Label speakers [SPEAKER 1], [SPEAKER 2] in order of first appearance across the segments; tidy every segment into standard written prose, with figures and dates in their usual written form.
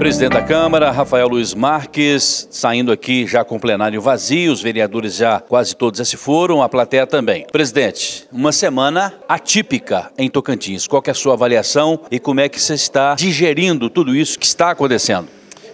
[SPEAKER 1] Presidente da Câmara, Rafael Luiz Marques, saindo aqui já com o plenário vazio, os vereadores já quase todos já se foram, a plateia também. Presidente, uma semana atípica em Tocantins. Qual que é a sua avaliação e como é que você está digerindo tudo isso que está acontecendo?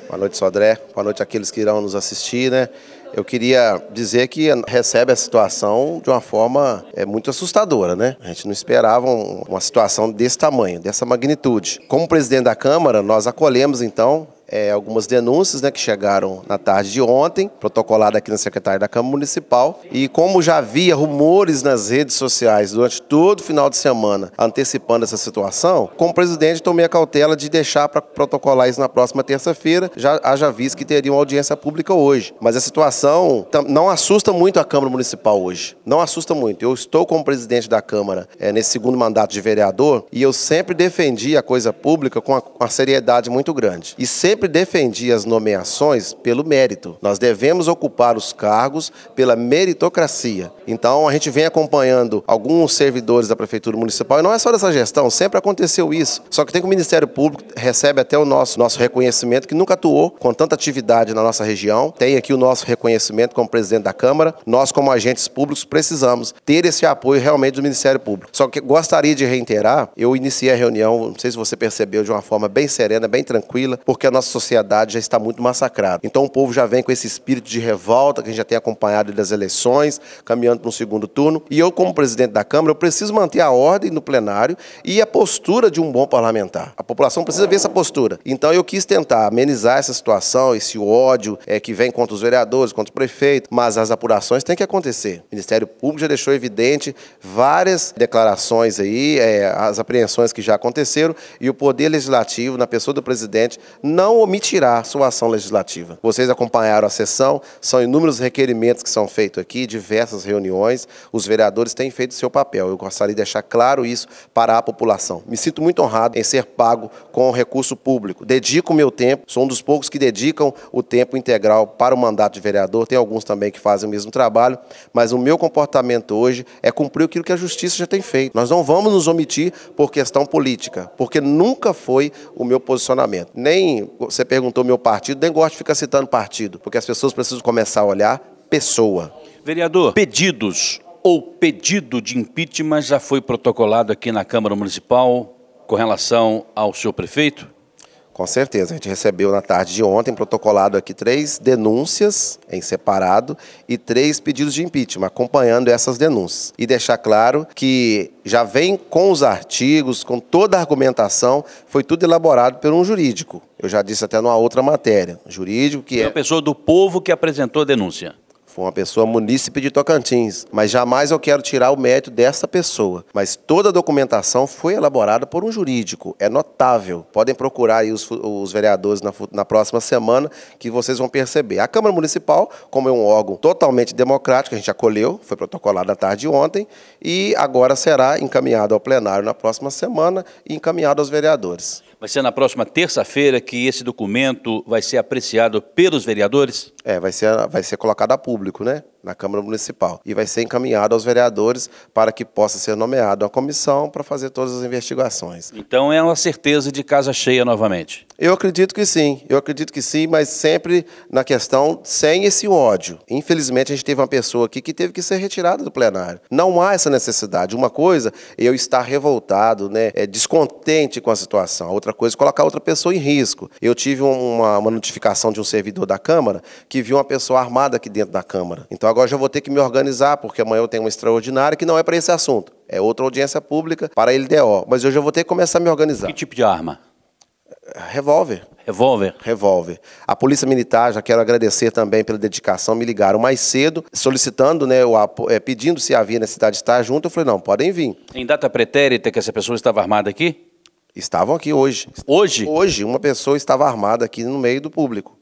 [SPEAKER 2] Boa noite, Sodré. Boa noite àqueles que irão nos assistir, né? Eu queria dizer que recebe a situação de uma forma muito assustadora, né? A gente não esperava uma situação desse tamanho, dessa magnitude. Como presidente da Câmara, nós acolhemos, então, algumas denúncias, né, que chegaram na tarde de ontem, protocolada aqui na Secretaria da Câmara Municipal. E como já havia rumores nas redes sociais durante todo o final de semana antecipando essa situação, como presidente tomei a cautela de deixar para protocolar isso na próxima terça-feira, já haja visto que teria uma audiência pública hoje. Mas a situação não assusta muito a Câmara Municipal hoje, não assusta muito. Eu estou como presidente da Câmara nesse segundo mandato de vereador e eu sempre defendi a coisa pública com uma seriedade muito grande. E sempre defendi as nomeações pelo mérito. Nós devemos ocupar os cargos pela meritocracia. Então, a gente vem acompanhando alguns servidores da Prefeitura Municipal, e não é só dessa gestão, sempre aconteceu isso. Só que tem que o Ministério Público recebe até o nosso reconhecimento, que nunca atuou com tanta atividade na nossa região. Tem aqui o nosso reconhecimento como presidente da Câmara. Nós, como agentes públicos, precisamos ter esse apoio realmente do Ministério Público. Só que gostaria de reiterar, eu iniciei a reunião, não sei se você percebeu, de uma forma bem serena, bem tranquila, porque a nossa sociedade já está muito massacrada. Então o povo já vem com esse espírito de revolta que a gente já tem acompanhado das eleições, caminhando para um segundo turno. E eu, como presidente da Câmara, eu preciso manter a ordem no plenário e a postura de um bom parlamentar. A população precisa ver essa postura. Então eu quis tentar amenizar essa situação, esse ódio que vem contra os vereadores, contra o prefeito, mas as apurações têm que acontecer. O Ministério Público já deixou evidente várias declarações aí, as apreensões que já aconteceram, e o Poder Legislativo, na pessoa do presidente, não omitirá sua ação legislativa. Vocês acompanharam a sessão, são inúmeros requerimentos que são feitos aqui, diversas reuniões, os vereadores têm feito seu papel. Eu gostaria de deixar claro isso para a população. Me sinto muito honrado em ser pago com recurso público. Dedico o meu tempo, sou um dos poucos que dedicam o tempo integral para o mandato de vereador, tem alguns também que fazem o mesmo trabalho, mas o meu comportamento hoje é cumprir aquilo que a Justiça já tem feito. Nós não vamos nos omitir por questão política, porque nunca foi o meu posicionamento. Nem você perguntou meu partido, nem gosto de ficar citando partido, porque as pessoas precisam começar a olhar pessoa.
[SPEAKER 1] Vereador, pedidos ou pedido de impeachment já foi protocolado aqui na Câmara Municipal com relação ao senhor prefeito?
[SPEAKER 2] Com certeza, a gente recebeu na tarde de ontem, protocolado aqui 3 denúncias em separado e 3 pedidos de impeachment, acompanhando essas denúncias. E deixar claro que já vem com os artigos, com toda a argumentação, foi tudo elaborado por um jurídico. Eu já disse até numa outra matéria, jurídico que
[SPEAKER 1] é uma pessoa do povo que apresentou a denúncia.
[SPEAKER 2] Foi uma pessoa munícipe de Tocantins, mas jamais eu quero tirar o mérito dessa pessoa. Mas toda a documentação foi elaborada por um jurídico, é notável. Podem procurar aí os vereadores na próxima semana que vocês vão perceber. A Câmara Municipal, como é um órgão totalmente democrático, a gente acolheu, foi protocolado na tarde de ontem e agora será encaminhado ao plenário na próxima semana e encaminhado aos vereadores.
[SPEAKER 1] Vai ser na próxima terça-feira que esse documento vai ser apreciado pelos vereadores?
[SPEAKER 2] Vai ser colocado a público, né, na Câmara Municipal. E vai ser encaminhado aos vereadores para que possa ser nomeado uma comissão para fazer todas as investigações.
[SPEAKER 1] Então é uma certeza de casa cheia novamente?
[SPEAKER 2] Eu acredito que sim, mas sempre na questão sem esse ódio. Infelizmente a gente teve uma pessoa aqui que teve que ser retirada do plenário. Não há essa necessidade. Uma coisa é eu estar revoltado, né, descontente com a situação. Outra coisa é colocar outra pessoa em risco. Eu tive uma notificação de um servidor da Câmara que viu uma pessoa armada aqui dentro da Câmara. Então agora já vou ter que me organizar, porque amanhã eu tenho uma extraordinária que não é para esse assunto. É outra audiência pública para a LDO. Mas eu já vou ter que começar a me organizar.
[SPEAKER 1] Que tipo de arma?
[SPEAKER 2] Revólver.
[SPEAKER 1] Revólver? Revólver.
[SPEAKER 2] A Polícia Militar, já quero agradecer também pela dedicação, me ligaram mais cedo, solicitando, né, pedindo se havia necessidade de estar junto. Eu falei, não, podem vir.
[SPEAKER 1] Em data pretérita que essa pessoa estava armada aqui?
[SPEAKER 2] Estavam aqui hoje.
[SPEAKER 1] Hoje?
[SPEAKER 2] Hoje, uma pessoa estava armada aqui no meio do público.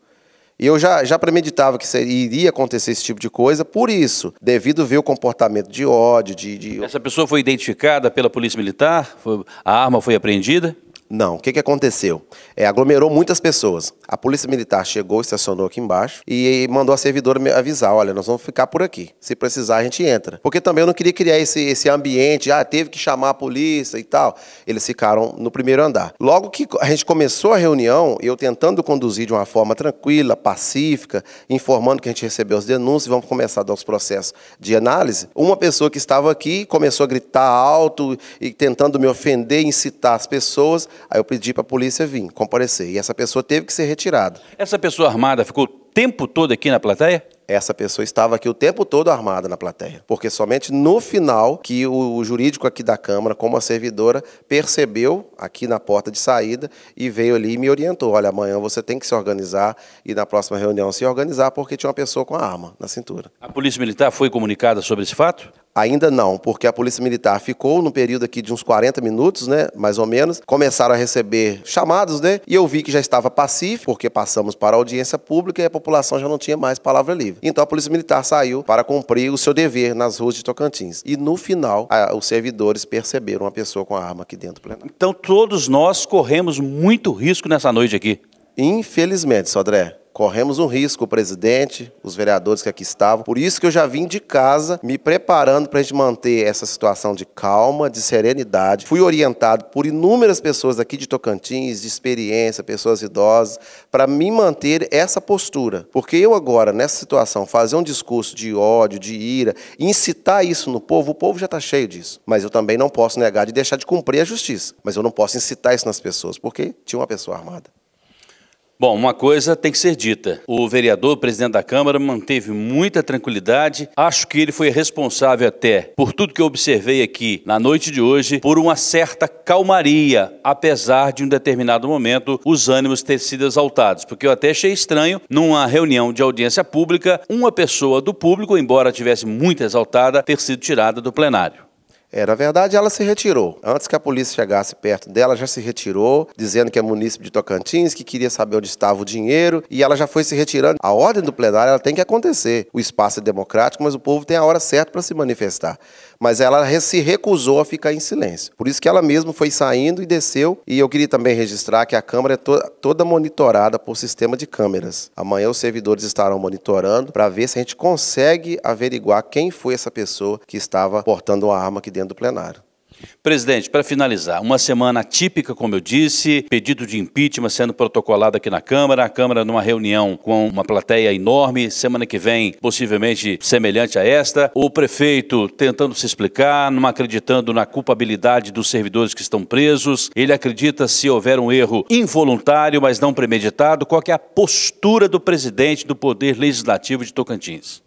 [SPEAKER 2] E eu já premeditava que iria acontecer esse tipo de coisa, por isso, devido ver o comportamento de ódio,
[SPEAKER 1] Essa pessoa foi identificada pela Polícia Militar? A arma foi apreendida?
[SPEAKER 2] Não, o que aconteceu? Aglomerou muitas pessoas. A polícia militar chegou, estacionou aqui embaixo e mandou a servidora me avisar, olha, nós vamos ficar por aqui. Se precisar, a gente entra. Porque também eu não queria criar esse ambiente, teve que chamar a polícia e tal. Eles ficaram no primeiro andar. Logo que a gente começou a reunião, eu tentando conduzir de uma forma tranquila, pacífica, informando que a gente recebeu as denúncias, vamos começar a dar os processos de análise. Uma pessoa que estava aqui começou a gritar alto e tentando me ofender, incitar as pessoas. Aí eu pedi para a polícia vir, comparecer. E essa pessoa teve que ser retirada.
[SPEAKER 1] Essa pessoa armada ficou o tempo todo aqui na plateia?
[SPEAKER 2] Essa pessoa estava aqui o tempo todo armada na plateia. Porque somente no final que o jurídico aqui da Câmara, como a servidora, percebeu aqui na porta de saída e veio ali e me orientou. Olha, amanhã você tem que se organizar e na próxima reunião se organizar porque tinha uma pessoa com a arma na cintura.
[SPEAKER 1] A Polícia Militar foi comunicada sobre esse fato?
[SPEAKER 2] Ainda não, porque a Polícia Militar ficou no período aqui de uns 40 minutos, né, mais ou menos. Começaram a receber chamados, né, e eu vi que já estava pacífico, porque passamos para a audiência pública e a população já não tinha mais palavra livre. Então a Polícia Militar saiu para cumprir o seu dever nas ruas de Tocantins. E no final, os servidores perceberam uma pessoa com a arma aqui dentro do plenário.
[SPEAKER 1] Então todos nós corremos muito risco nessa noite aqui?
[SPEAKER 2] Infelizmente, Sodré. Corremos um risco, o presidente, os vereadores que aqui estavam. Por isso que eu já vim de casa me preparando para a gente manter essa situação de calma, de serenidade. Fui orientado por inúmeras pessoas aqui de Tocantins, de experiência, pessoas idosas, para me manter essa postura. Porque eu agora, nessa situação, fazer um discurso de ódio, de ira, incitar isso no povo, o povo já está cheio disso. Mas eu também não posso negar de deixar de cumprir a justiça. Mas eu não posso incitar isso nas pessoas, porque tinha uma pessoa armada.
[SPEAKER 1] Bom, uma coisa tem que ser dita. O vereador, presidente da Câmara, manteve muita tranquilidade. Acho que ele foi responsável até, por tudo que eu observei aqui na noite de hoje, por uma certa calmaria, apesar de um determinado momento os ânimos terem sido exaltados. Porque eu até achei estranho, numa reunião de audiência pública, uma pessoa do público, embora tivesse muito exaltada, ter sido tirada do plenário.
[SPEAKER 2] Na verdade, ela se retirou. Antes que a polícia chegasse perto dela, já se retirou, dizendo que é munícipe de Tocantins, que queria saber onde estava o dinheiro, e ela já foi se retirando. A ordem do plenário ela tem que acontecer. O espaço é democrático, mas o povo tem a hora certa para se manifestar. Mas ela se recusou a ficar em silêncio. Por isso que ela mesma foi saindo e desceu. E eu queria também registrar que a Câmara é toda monitorada por sistema de câmeras. Amanhã os servidores estarão monitorando para ver se a gente consegue averiguar quem foi essa pessoa que estava portando uma arma aqui dentro do plenário.
[SPEAKER 1] Presidente, para finalizar, uma semana atípica, como eu disse, pedido de impeachment sendo protocolado aqui na Câmara, a Câmara numa reunião com uma plateia enorme, semana que vem possivelmente semelhante a esta, o prefeito tentando se explicar, não acreditando na culpabilidade dos servidores que estão presos, ele acredita se houver um erro involuntário, mas não premeditado. Qual que é a postura do presidente do Poder Legislativo de Tocantins?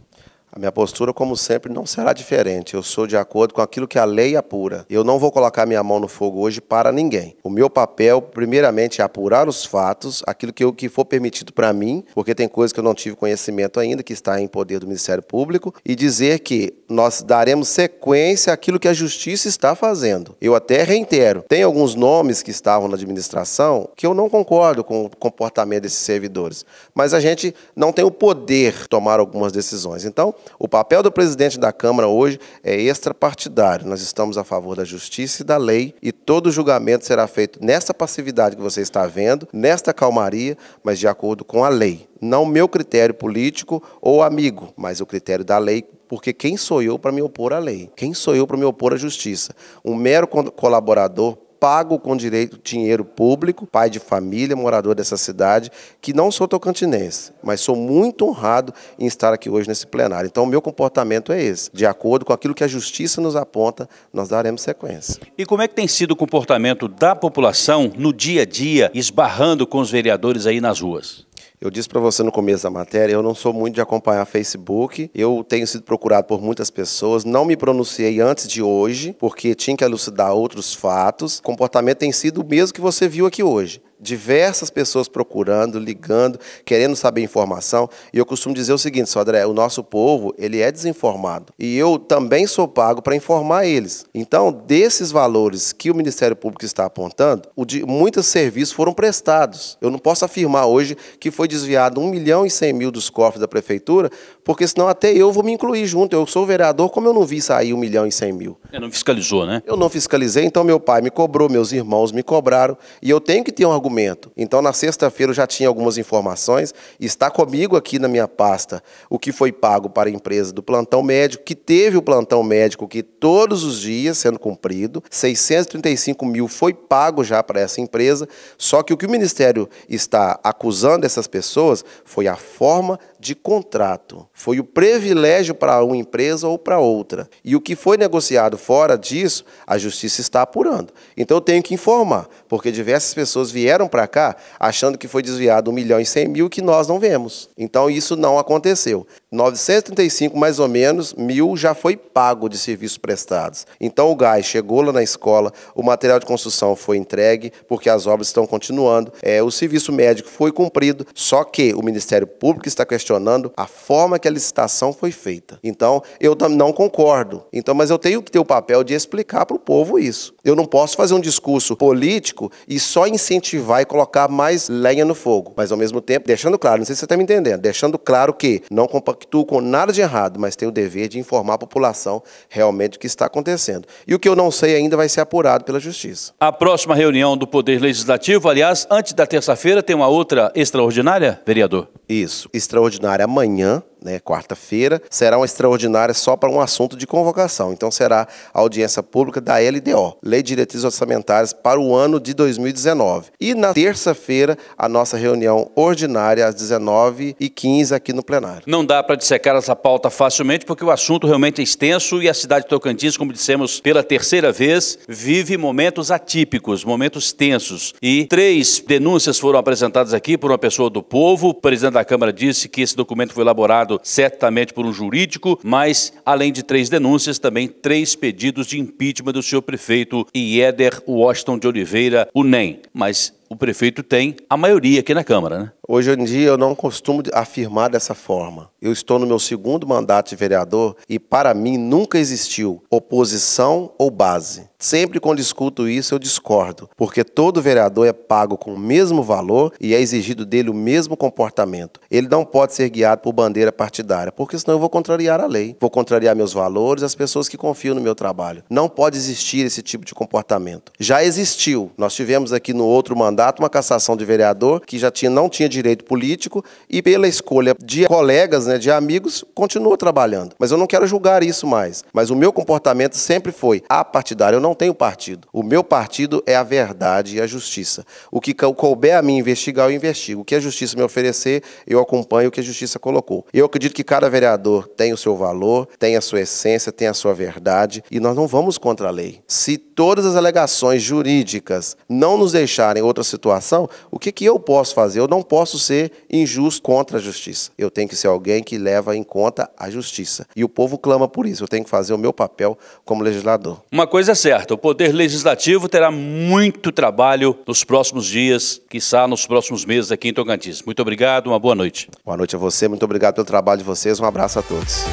[SPEAKER 2] A minha postura, como sempre, não será diferente. Eu sou de acordo com aquilo que a lei apura. Eu não vou colocar minha mão no fogo hoje para ninguém. O meu papel, primeiramente, é apurar os fatos, aquilo que for permitido para mim, porque tem coisas que eu não tive conhecimento ainda, que está em poder do Ministério Público, e dizer que nós daremos sequência àquilo que a Justiça está fazendo. Eu até reitero, tem alguns nomes que estavam na administração que eu não concordo com o comportamento desses servidores, mas a gente não tem o poder de tomar algumas decisões. Então, o papel do presidente da Câmara hoje é extrapartidário. Nós estamos a favor da justiça e da lei e todo julgamento será feito nessa passividade que você está vendo, nesta calmaria, mas de acordo com a lei. Não o meu critério político ou amigo, mas o critério da lei, porque quem sou eu para me opor à lei? Quem sou eu para me opor à justiça? Um mero colaborador pago com direito dinheiro público, pai de família, morador dessa cidade, que não sou tocantinense, mas sou muito honrado em estar aqui hoje nesse plenário. Então, o meu comportamento é esse. De acordo com aquilo que a justiça nos aponta, nós daremos sequência.
[SPEAKER 1] E como é que tem sido o comportamento da população no dia a dia, esbarrando com os vereadores aí nas ruas?
[SPEAKER 2] Eu disse para você no começo da matéria, eu não sou muito de acompanhar Facebook, eu tenho sido procurado por muitas pessoas, não me pronunciei antes de hoje, porque tinha que elucidar outros fatos. O comportamento tem sido o mesmo que você viu aqui hoje, diversas pessoas procurando, ligando, querendo saber informação. E eu costumo dizer o seguinte, seu André, o nosso povo, ele é desinformado. E eu também sou pago para informar eles. Então, desses valores que o Ministério Público está apontando, muitos serviços foram prestados. Eu não posso afirmar hoje que foi desviado 1.100.000 dos cofres da Prefeitura, porque senão até eu vou me incluir junto. Eu sou vereador, como eu não vi sair 1.100.000?
[SPEAKER 1] Não fiscalizou, né?
[SPEAKER 2] Eu não fiscalizei, então meu pai me cobrou, meus irmãos me cobraram, e eu tenho que ter um argumento. Então, na sexta-feira, eu já tinha algumas informações, está comigo aqui na minha pasta o que foi pago para a empresa do plantão médico, que teve o plantão médico que todos os dias sendo cumprido, 635 mil foi pago já para essa empresa, só que o que o Ministério está acusando essas pessoas foi a forma de contrato, foi o privilégio para uma empresa ou para outra. E o que foi negociado fora disso, a Justiça está apurando. Então eu tenho que informar, porque diversas pessoas vieram para cá achando que foi desviado 1.100.000 que nós não vemos. Então isso não aconteceu. 935 mais ou menos mil já foi pago de serviços prestados. Então o gás chegou lá na escola, o material de construção foi entregue, porque as obras estão continuando, o serviço médico foi cumprido, só que o Ministério Público está questionando a forma que a licitação foi feita. Então eu não concordo. Mas eu tenho que ter o papel de explicar para o povo isso. Eu não posso fazer um discurso político e só incentivar e colocar mais lenha no fogo. Mas ao mesmo tempo, deixando claro, não sei se você está me entendendo, deixando claro que não compactuo com nada de errado, mas tenho o dever de informar a população realmente o que está acontecendo. E o que eu não sei ainda vai ser apurado pela Justiça.
[SPEAKER 1] A próxima reunião do Poder Legislativo, aliás, antes da terça-feira, tem uma outra extraordinária, vereador?
[SPEAKER 2] Isso, extraordinária amanhã, quarta-feira, será uma extraordinária só para um assunto de convocação. Então será a audiência pública da LDO, Lei de Diretrizes Orçamentárias para o ano de 2019. E na terça-feira, a nossa reunião ordinária às 19h15 aqui no plenário.
[SPEAKER 1] Não dá para dissecar essa pauta facilmente, porque o assunto realmente é extenso e a cidade de Tocantins, como dissemos pela terceira vez, vive momentos atípicos, momentos tensos. E 3 denúncias foram apresentadas aqui por uma pessoa do povo. O presidente da Câmara disse que esse documento foi elaborado certamente por um jurídico, mas, além de 3 denúncias, também 3 pedidos de impeachment do senhor prefeito Ieder Washington de Oliveira, o NEM. Mas o prefeito tem a maioria aqui na Câmara, né?
[SPEAKER 2] Hoje em dia eu não costumo afirmar dessa forma. Eu estou no meu 2º mandato de vereador e para mim nunca existiu oposição ou base. Sempre quando escuto isso eu discordo, porque todo vereador é pago com o mesmo valor e é exigido dele o mesmo comportamento. Ele não pode ser guiado por bandeira partidária, porque senão eu vou contrariar a lei, vou contrariar meus valores, as pessoas que confiam no meu trabalho. Não pode existir esse tipo de comportamento. Já existiu. Nós tivemos aqui no outro mandato uma cassação de vereador que já não tinha direito político e pela escolha de colegas, de amigos, continuou trabalhando. Mas eu não quero julgar isso mais. Mas o meu comportamento sempre foi apartidário. Eu não tenho partido. O meu partido é a verdade e a justiça. O que couber a mim investigar, eu investigo. O que a justiça me oferecer, eu acompanho o que a justiça colocou. Eu acredito que cada vereador tem o seu valor, tem a sua essência, tem a sua verdade e nós não vamos contra a lei. Se todas as alegações jurídicas não nos deixarem outra situação, o que eu posso fazer? Eu não posso ser injusto contra a justiça. Eu tenho que ser alguém que leva em conta a justiça. E o povo clama por isso. Eu tenho que fazer o meu papel como legislador.
[SPEAKER 1] Uma coisa é certa, o Poder Legislativo terá muito trabalho nos próximos dias, quiçá nos próximos meses aqui em Tocantins. Muito obrigado, uma boa noite.
[SPEAKER 2] Boa noite a você, muito obrigado pelo trabalho de vocês, um abraço a todos.